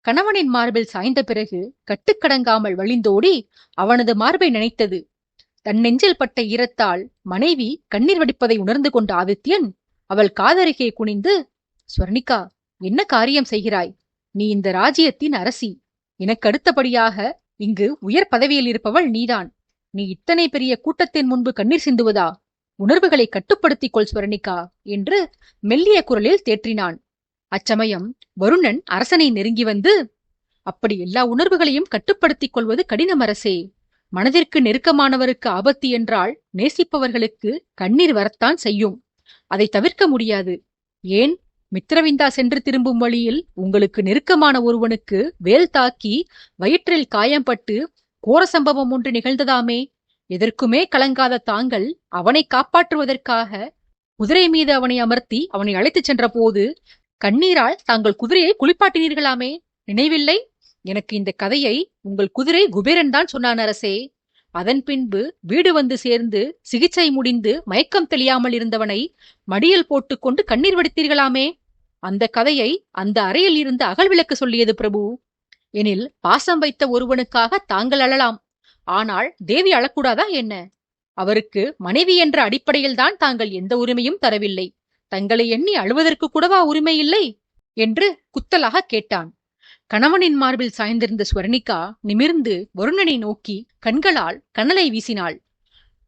S1: கணவனின் மார்பில் சாய்ந்த பிறகு கட்டுக்கடங்காமல் வழிந்தோடி அவனது மார்பை நினைத்தது. தன் நெஞ்சில் பட்ட ஈரத்தால் மனைவி கண்ணீர் வடிப்பதை உணர்ந்து கொண்ட ஆதித்யன் அவள் காதருகே குனிந்து, ஸ்வர்ணிகா, என்ன காரியம் செய்கிறாய்? நீ இந்த ராஜ்யத்தின் அரசி. எனக்கு அடுத்தபடியாக இங்கு உயர் பதவியில் இருப்பவள் நீதான். நீ இத்தனை பெரிய கூட்டத்தின் முன்பு கண்ணீர் சிந்துவதா? உணர்வுகளை கட்டுப்படுத்திக் கொள் ஸ்வர்ணிகா என்று மெல்லிய குரலில் தேற்றினான். அச்சமயம் வருணன் அரசனை நெருங்கி வந்து, அப்படி எல்லா உணர்வுகளையும் கட்டுப்படுத்திக் கொள்வது கடினம் அரசே. மனதிற்கு நெருக்கமானவருக்கு ஆபத்து என்றால் நேசிப்பவர்களுக்கு கண்ணீர் வரத்தான் செய்யும். அதை தவிர்க்க முடியாது. ஏன், மித்திரவிந்தா சென்று திரும்பும் வழியில் உங்களுக்கு நெருக்கமான ஒருவனுக்கு வேல் தாக்கி வயிற்றில் காயம்பட்டு கோர சம்பவம் ஒன்று நிகழ்ந்ததாமே. எதற்குமே கலங்காத தாங்கள் அவனை காப்பாற்றுவதற்காக குதிரை மீது அவனை அமர்த்தி அவனை அழைத்துச் சென்ற போது கண்ணீரால் தாங்கள் குதிரையை குளிப்பாட்டினீர்களாமே, நினைவில்லை? எனக்கு இந்த கதையை உங்கள் குதிரை குபேரன் தான் சொன்னான் அரசே. அதன் பின்பு வீடு வந்து சேர்ந்து சிகிச்சை முடிந்து மயக்கம் தெளியாமல் இருந்தவனை மடியில் போட்டுக்கொண்டு கண்ணீர் வடித்தீர்களாமே. அந்த கதையை அந்த அறையில் இருந்து அகல் விளக்கு சொல்லியது பிரபு. எனில் பாசம் வைத்த ஒருவனுக்காக தாங்கள் அழலாம், ஆனால் தேவி அழக்கூடாதா என்ன? அவருக்கு மனைவி என்ற அடிப்படையில் தான் தாங்கள் எந்த உரிமையும் தரவில்லை. தங்களை எண்ணி அழுவதற்கு கூடவா உரிமை இல்லை என்று குத்தலாக கேட்டான். கணவனின் மார்பில் சாய்ந்திருந்த ஸ்வர்ணிகா நிமிர்ந்து வருணனை நோக்கி கண்களால் கனலை வீசினாள்.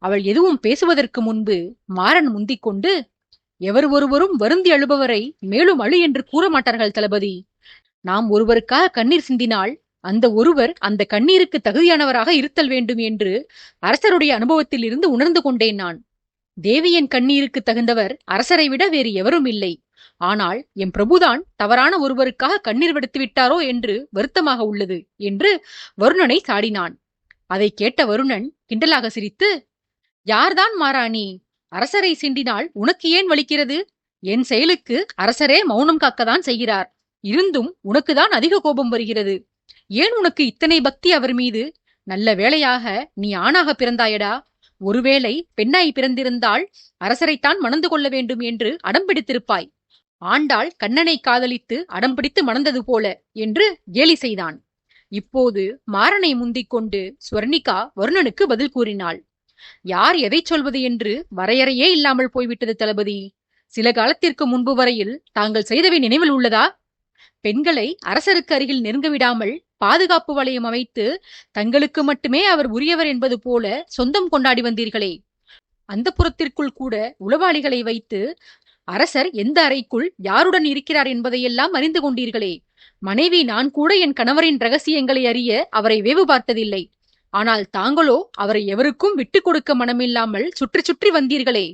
S1: அவள் எதுவும் பேசுவதற்கு முன்பு மாறன் முந்திக் கொண்டு, எவர் ஒருவரும் வருந்தி அழுபவரை மேலும் அழு என்று கூற மாட்டார்கள் தளபதி. நாம் ஒருவருக்காக கண்ணீர் சிந்தினால் அந்த ஒருவர் அந்த கண்ணீருக்கு தகுதியானவராக இருத்தல் வேண்டும் என்று அரசருடைய அனுபவத்தில் இருந்து உணர்ந்து கொண்டேன் நான். தேவியின் கண்ணீருக்கு தகுந்தவர் அரசரை விட வேறு எவரும் இல்லை. ஆனால் என் பிரபுதான் தவறான ஒருவருக்காக கண்ணீர் வெடுத்து விட்டாரோ என்று வருத்தமாக உள்ளது என்று வருணனை சாடினான். அதை கேட்ட வருணன் கிண்டலாக சிரித்து, யார்தான் மாறாணி? அரசரை சிண்டினால் உனக்கு ஏன் வலிக்கிறது? என் செயலுக்கு அரசரே மௌனம் காக்கத்தான் செய்கிறார். இருந்தும் உனக்குதான் அதிக கோபம் வருகிறது. ஏன் உனக்கு இத்தனை பக்தி அவர் மீது? நல்ல வேளையாக நீ ஆணாக பிறந்தாயடா. ஒருவேளை பெண்ணாய் பிறந்திருந்தால் அரசரைத்தான் மணந்து கொள்ள வேண்டும் என்று அடம்பிடித்திருப்பாய். ஆண்டாள் கண்ணனை காதலித்து அடம்பிடித்து மணந்தது போல என்று கேலி செய்தான். இப்போது மாறனை முந்திக் கொண்டு ஸ்வர்ணிகா வருணனுக்கு பதில் கூறினாள். யார் எதை சொல்வது என்று வரையறையே இல்லாமல் போய்விட்டது தளபதி. சில காலத்திற்கு முன்பு வரையில் தாங்கள் செய்தவை நினைவில் உள்ளதா? பெண்களை அரசருக்கு அருகில் நெருங்க விடாமல் பாதுகாப்பு வளையம் அமைத்து தங்களுக்கு மட்டுமே அவர் உரியவர் என்பது போல சொந்தம் கொண்டாடி வந்தீர்களே. அந்த புறத்திற்குள் கூட உளவாளிகளை வைத்து அரசர் எந்த அறைக்குள் யாருடன் இருக்கிறார் என்பதையெல்லாம் அறிந்து கொண்டீர்களே. மனைவி நான் கூட என் கணவரின் ரகசியங்களை அறிய அவரை வேவு பார்த்ததில்லை. ஆனால் தாங்களோ அவரை எவருக்கும் விட்டுக் கொடுக்க மனமில்லாமல் சுற்றி சுற்றி வந்தீர்களே.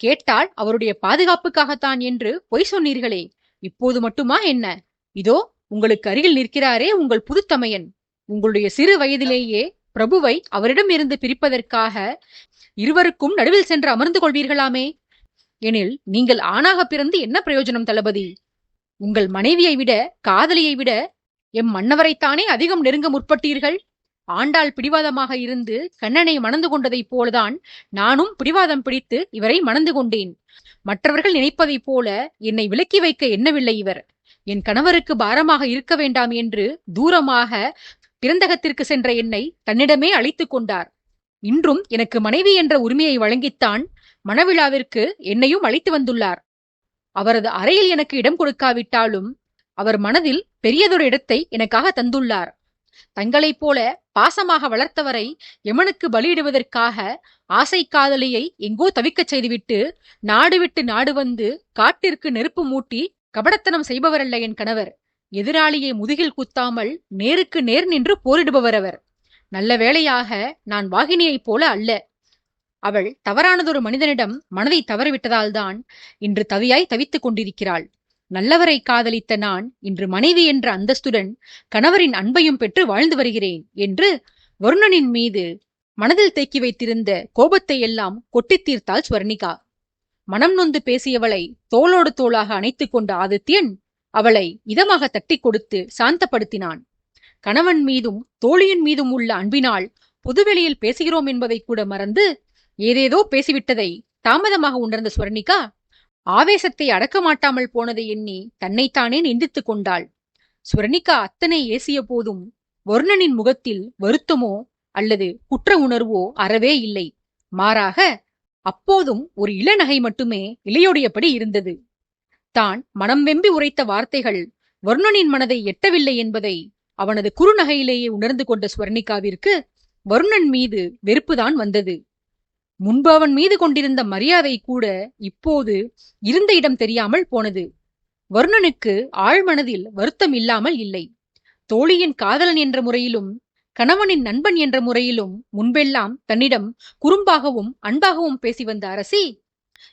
S1: கேட்டால் அவருடைய பாதுகாப்புக்காகத்தான் என்று பொய் சொன்னீர்களே. இப்போது மட்டுமா என்ன? இதோ உங்களுக்கு அருகில் நிற்கிறாரே உங்கள் புதுத்தமையன். உங்களுடைய சிறு வயதிலேயே பிரபுவை அவரிடம் இருந்து பிரிப்பதற்காக இருவருக்கும் நடுவில் சென்று அமர்ந்து கொள்வீர்களாமே. எனில் நீங்கள் ஆணாக பிறந்து என்ன பிரயோஜனம் தளபதி? உங்கள் மனைவியை விட காதலியை விட எம் மன்னவரைத்தானே அதிகம் நெருங்க முற்பட்டீர்கள். ஆண்டாள் பிடிவாதமாக இருந்து கண்ணனை மணந்து கொண்டதைப் போலதான் நானும் பிடிவாதம் பிடித்து இவரை மணந்து கொண்டேன். மற்றவர்கள் நினைப்பதைப் போல என்னை விலக்கி வைக்க எண்ணவில்லை இவர். என் கணவருக்கு பாரமாக இருக்க வேண்டாம் என்று தூரமாக பிறந்தகத்திற்கு சென்ற என்னை தன்னிடமே அழைத்துக் கொண்டார். இன்றும் எனக்கு மனைவி என்ற உரிமையை வழங்கித்தான் மணவிழாவிற்கு என்னையும் அழைத்து வந்துள்ளார். அவரது அறையில் எனக்கு இடம் கொடுக்காவிட்டாலும் அவர் மனதில் பெரியதொரு இடத்தை எனக்காக தந்துள்ளார். தங்களைப் போல பாசமாக வளர்த்தவரை யமனுக்கு பலியிடுவதற்காக ஆசை காதலியை எங்கோ தவிக்கச் செய்துவிட்டு நாடு விட்டு நாடு வந்து காட்டிற்கு நெருப்பு மூட்டி கபடத்தனம் செய்பவரல்ல என் கணவர். எதிராளியை முதுகில் குத்தாமல் நேருக்கு நேர் நின்று போரிடுபவர் அவர். நல்ல வேளையாக நான் வாகினியைப் போல அல்ல. அவள் தவறானதொரு மனிதனிடம் மனதை தவறிவிட்டதால்தான் இன்று தவியாய் தவித்துக் கொண்டிருக்கிறாள். நல்லவரை காதலித்த நான் இன்று மனைவி என்ற அந்தஸ்துடன் கணவரின் அன்பையும் பெற்று வாழ்ந்து வருகிறேன் என்று வருணனின் மீது மனதில் தேக்கி வைத்திருந்த கோபத்தை எல்லாம் கொட்டித் தீர்த்தாள் ஸ்வர்ணிகா. மனம் நொந்து பேசியவளை தோளோடு தோளாக அணைத்துக் கொண்ட ஆதித்யன் அவளை இதமாக தட்டி கொடுத்து சாந்தப்படுத்தினான். கணவன் மீதும் தோழியின் மீதும் உள்ள அன்பினால் பொதுவெளியில் பேசுகிறோம் என்பதை கூட மறந்து ஏதேதோ பேசிவிட்டதை தாமதமாக உணர்ந்த ஸ்வர்ணிகா ஆவேசத்தை அடக்க மாட்டாமல் போனதை எண்ணி தன்னைத்தானே நிந்தித்துக் கொண்டாள். ஸ்வர்ணிகா அத்தனை ஏசிய போதும் வருணனின் முகத்தில் வருத்தமோ அல்லது குற்ற உணர்வோ அறவே இல்லை. மாறாக அப்போதும் ஒரு இளநகை மட்டுமே இளையோடியபடி இருந்தது. தான் மனம் வெம்பி உரைத்த வார்த்தைகள் வருணனின் மனதை எட்டவில்லை என்பதை அவனது குறுநகையிலேயே உணர்ந்து கொண்ட ஸ்வர்ணிகாவிற்கு வருணன் மீது வெறுப்புதான் வந்தது. முன்பு அவன் மீது கொண்டிருந்த மரியாதை கூட இப்போது இருந்த இடம் தெரியாமல் போனது. வருணனுக்கு ஆழ்மனதில் வருத்தம் இல்லாமல் இல்லை. தோழியின் காதலன் என்ற முறையிலும் கணவனின் நண்பன் என்ற முறையிலும் முன்பெல்லாம் தன்னிடம் குறும்பாகவும் அன்பாகவும் பேசி வந்த அரசி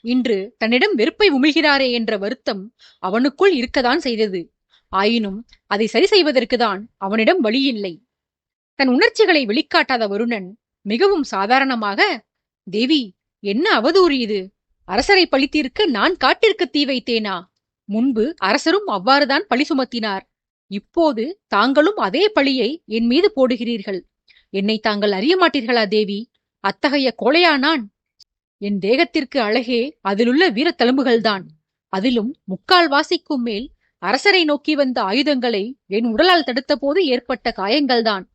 S1: இன்று தன்னிடம் வெறுப்பை உமிழ்கிறாரே என்ற வருத்தம் அவனுக்குள் இருக்கத்தான் செய்தது. ஆயினும் அதை சரி செய்வதற்குதான் அவனிடம் வழியில்லை. தன் உணர்ச்சிகளை வெளிக்காட்டாத வருணன் மிகவும் சாதாரணமாக, தேவி, என்ன அவதூறு இது? அரசரை பழித்தீர்க்க நான் காட்டிற்கு தீ வைத்தேனா? முன்பு அரசரும் அவ்வாறுதான் பழி சுமத்தினார். இப்போது தாங்களும் அதே பழியை என் மீது போடுகிறீர்கள். என்னை தாங்கள் அறிய மாட்டீர்களா தேவி? அத்தகைய கோழையா நான்? என் தேகத்திற்கு அழகே அதிலுள்ள வீரத்தழும்புகள்தான். அதிலும் 3/4 வாசிக்கும் மேல் அரசரை நோக்கி வந்த ஆயுதங்களை என் உடலால் தடுத்த போது ஏற்பட்ட காயங்கள்தான்.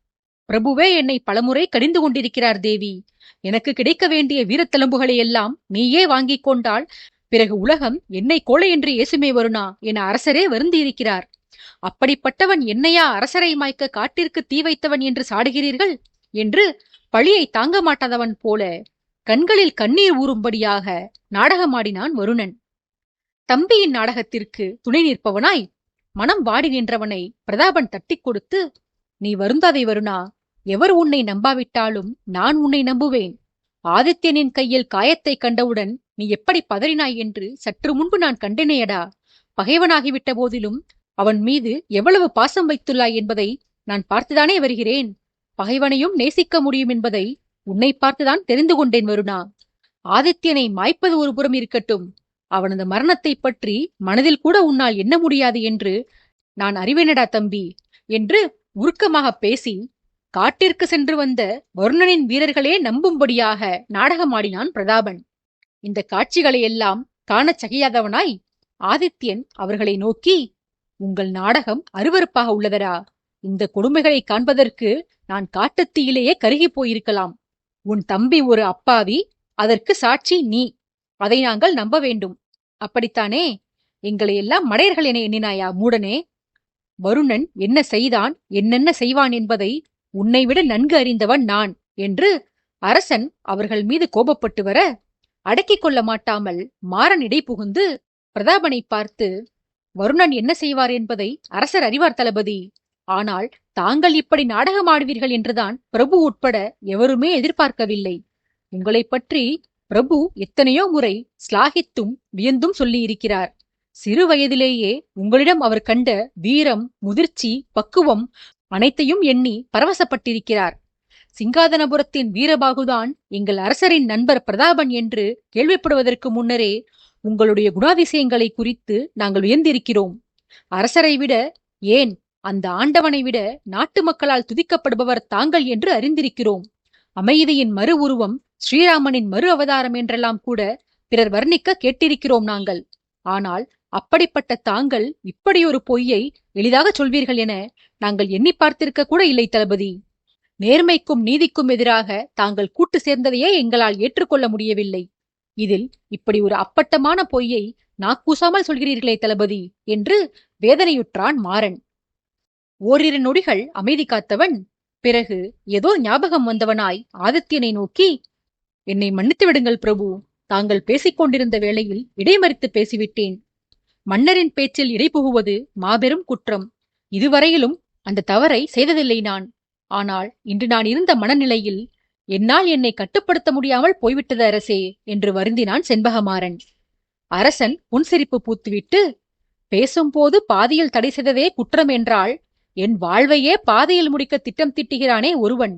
S1: பிரபுவே என்னை பலமுறை கடிந்து கொண்டிருக்கிறார் தேவி. எனக்கு கிடைக்க வேண்டிய வீரத்தழும்புகளை எல்லாம் நீயே வாங்கிக் கொண்டால் பிறகு உலகம் என்னை கோழை என்று ஏசுமே வருணா என அரசரே வருந்தியிருக்கிறார். அப்படிப்பட்டவன் என்னையா அரசரை மாய்க்க காட்டிற்கு தீ வைத்தவன் என்று சாடுகிறீர்கள் என்று பழியை தாங்க மாட்டாதவன் போல கண்களில் கண்ணீர் ஊறும்படியாக நாடகமாடினான் வருணன். தம்பியின் நாடகத்திற்கு துணை நிற்பவனாய் மனம் வாடி நின்றவனை பிரதாபன் தட்டி கொடுத்து, நீ வருந்தாதே வருணா. எவர் உன்னை நம்பாவிட்டாலும் நான் உன்னை நம்புவேன். ஆதித்யனின் கையில் காயத்தை கண்டவுடன் நீ எப்படி பதறினாய் என்று சற்று முன்பு நான் கண்டேனேயடா. பகைவனாகிவிட்ட போதிலும் அவன் மீது எவ்வளவு பாசம் வைத்துள்ளாய் என்பதை நான் பார்த்துதானே வருகிறேன். பகைவனையும் நேசிக்க முடியும் என்பதை உன்னை பார்த்துதான் தெரிந்து கொண்டேன் வருணா. ஆதித்யனை மாய்ப்பது ஒரு புறம் இருக்கட்டும், அவனது மரணத்தை பற்றி மனதில் கூட உன்னால் எண்ண முடியாது என்று நான் அறிவேனடா தம்பி என்று உருக்கமாக பேசி காட்டிற்கு சென்று வந்த வருணனின் வீரர்களே நம்பும்படியாக நாடகமாடினான் பிரதாபன். இந்த காட்சிகளையெல்லாம் காணச் சகியாதவனாய் ஆதித்யன் அவர்களை நோக்கி, உங்கள் நாடகம் அருவருப்பாக உள்ளதரா? இந்த கொடுமைகளை காண்பதற்கு நான் காட்டுத்தீயிலேயே கருகி போயிருக்கலாம். உன் தம்பி ஒரு அப்பாவி, அதற்கு சாட்சி நீ. அதை நாங்கள் நம்ப வேண்டும். அப்படித்தானே? எங்களை எல்லாம் மடையர்கள் என எண்ணினாயா மூடனே? வருணன் என்ன செய்தான், என்னென்ன செய்வான் என்பதை உன்னை விட நன்கு அறிந்தவன் நான் என்று அரசன் அவர்கள் மீது கோபப்பட்டு வர, அடக்கிக் கொள்ள மாட்டாமல் மாறன் இடை புகுந்து பிரதாபனை பார்த்து, வருணன் என்ன செய்வார் என்பதை அரசர் அறிவார் தளபதி. ஆனால் தாங்கள் இப்படி நாடகமாடுவீர்கள் என்றுதான் பிரபு உட்பட எவருமே எதிர்பார்க்கவில்லை. உங்களைப் பற்றி பிரபு எத்தனையோ முறை ஸ்லாகித்தும் வியந்தும் சொல்லியிருக்கிறார். சிறு வயதிலேயே உங்களிடம் அவர் கண்ட வீரம், முதிர்ச்சி, பக்குவம் அனைத்தையும் எண்ணி பரவசப்பட்டிருக்கிறார். சிங்காதனபுரத்தின் வீரபாகுதான் எங்கள் அரசரின் நண்பர் பிரதாபன் என்று கேள்விப்படுவதற்கு முன்னரே உங்களுடைய குணாதிசயங்களை குறித்து நாங்கள் வியந்திருக்கிறோம். அரசரை விட, ஏன் அந்த ஆண்டவனை விட நாட்டு மக்களால் துதிக்கப்படுபவர் தாங்கள் என்று அறிந்திருக்கிறோம். அமைதியின் மறு உருவம், ஸ்ரீராமனின் மறு அவதாரம் என்றெல்லாம் கூட பிறர் வர்ணிக்க கேட்டிருக்கிறோம் நாங்கள். ஆனால் அப்படிப்பட்ட தாங்கள் இப்படியொரு பொய்யை எளிதாக சொல்வீர்கள் என நாங்கள் எண்ணி பார்த்திருக்க கூட இல்லை தளபதி. நேர்மைக்கும் நீதிக்கும் எதிராக தாங்கள் கூட்டு சேர்ந்ததையே எங்களால் ஏற்றுக்கொள்ள முடியவில்லை. இதில் இப்படி ஒரு அப்பட்டமான பொய்யை நாக்கூசாமல் சொல்கிறீர்களே தளபதி என்று வேதனையுற்றான் மாறன். ஓரிரு நொடிகள் அமைதி காத்தவன் பிறகு ஏதோ ஞாபகம் வந்தவனாய் ஆதித்யனை நோக்கி, என்னை மன்னித்து விடுங்கள் பிரபு. தாங்கள் பேசிக் கொண்டிருந்த வேளையில் இடைமறித்து பேசிவிட்டேன். மன்னரின் பேச்சில் இடைபுகுவது மாபெரும் குற்றம். இதுவரையிலும் அந்த தவறை செய்ததில்லை நான். ஆனால் இன்று நான் இருந்த மனநிலையில் என்னால் என்னை கட்டுப்படுத்த முடியாமல் போய்விட்டது அரசே என்று வருந்தினான் செண்பகமாறன். அரசன் புன்சிரிப்பு பூத்துவிட்டு, பேசும்போது பாதியில் தடை செய்ததே குற்றம் என்றால் என் வாழ்வையே பாதையில் முடிக்க திட்டம் திட்டுகிறானே ஒருவன்,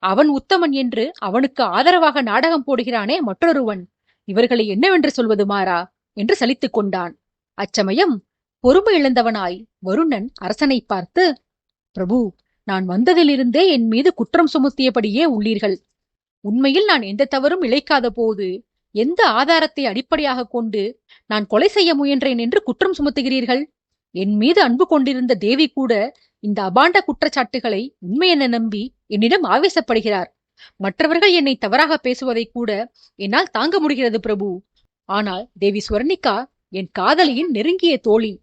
S1: அவன் உத்தமன் என்று அவனுக்கு ஆதரவாக நாடகம் போடுகிறானே மற்றொருவன், இவர்களை என்னவென்று சொல்வது மாறா என்று சலித்துக் கொண்டான். அச்சமயம் பொறுமை இழந்தவனாய் வருணன் அரசனை பார்த்து, பிரபு, நான் வந்ததிலிருந்தே என் மீது குற்றம் சுமத்தியபடியே உள்ளீர்கள். உண்மையில் நான் எந்த தவறும் இழைக்காத போது எந்த ஆதாரத்தை அடிப்படையாக கொண்டு நான் கொலை செய்ய முயன்றேன் என்று குற்றம் சுமத்துகிறீர்கள்? என் மீது அன்பு கொண்டிருந்த தேவி கூட இந்த அபாண்ட குற்றச்சாட்டுகளை உண்மை என நம்பி என்னிடம் ஆவேசப்படுகிறார். மற்றவர்கள் என்னை தவறாக பேசுவதை கூட என்னால் தாங்க முடிகிறது பிரபு. ஆனால் தேவி ஸ்வர்ணிகா என் காதலியின் நெருங்கிய தோழி,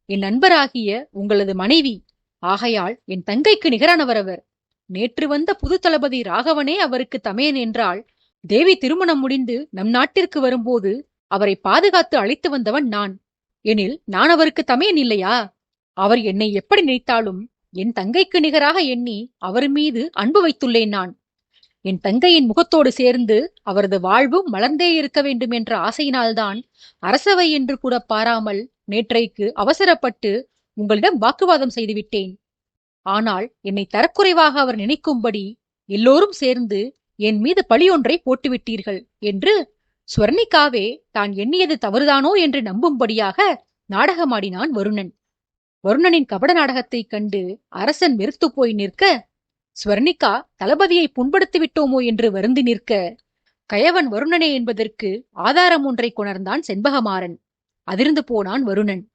S1: என் நண்பராகிய உங்களது மனைவி. ஆகையால் என் தங்கைக்கு நிகரானவர் அவர். நேற்று வந்த புது தளபதி ராகவனே அவருக்கு தமையன் என்றால், தேவி திருமணம் முடிந்து நம் நாட்டிற்கு வரும்போது அவரை பாதுகாத்து அழைத்து வந்தவன் நான். எனில் நான் அவருக்கு தமையன் இல்லையா? அவர் என்னை எப்படி நினைத்தாலும் என் தங்கைக்கு நிகராக எண்ணி அவர் மீது அன்பு வைத்துள்ளேன் நான். என் தங்கையின் முகத்தோடு சேர்ந்து அவரது வாழ்வும் மலர்ந்தே இருக்க வேண்டும் என்ற ஆசையினால்தான் அரசவை என்று கூட பாராமல் நேற்றைக்கு அவசரப்பட்டு உங்களிடம் வாக்குவாதம் செய்துவிட்டேன். ஆனால் என்னை தரக்குறைவாக அவர் நினைக்கும்படி எல்லோரும் சேர்ந்து என் மீது பழியொன்றை போட்டுவிட்டீர்கள் என்று ஸ்வர்ணிகாவே தான் எண்ணியது தவறுதானோ என்று நம்பும்படியாக நாடகமாடினான் வருணன். வருணனின் கபட நாடகத்தைக் கண்டு அரசன் வெறுத்து போய் நிற்க, ஸ்வர்ணிகா தளபதியை புண்படுத்தி விட்டோமோ என்று வருந்தி நிற்க, கயவன் வருணனே என்பதற்கு ஆதாரம் ஒன்றை கொணர்ந்தான் செண்பகமாறன். அதிர்ந்து போனான் வருணன்.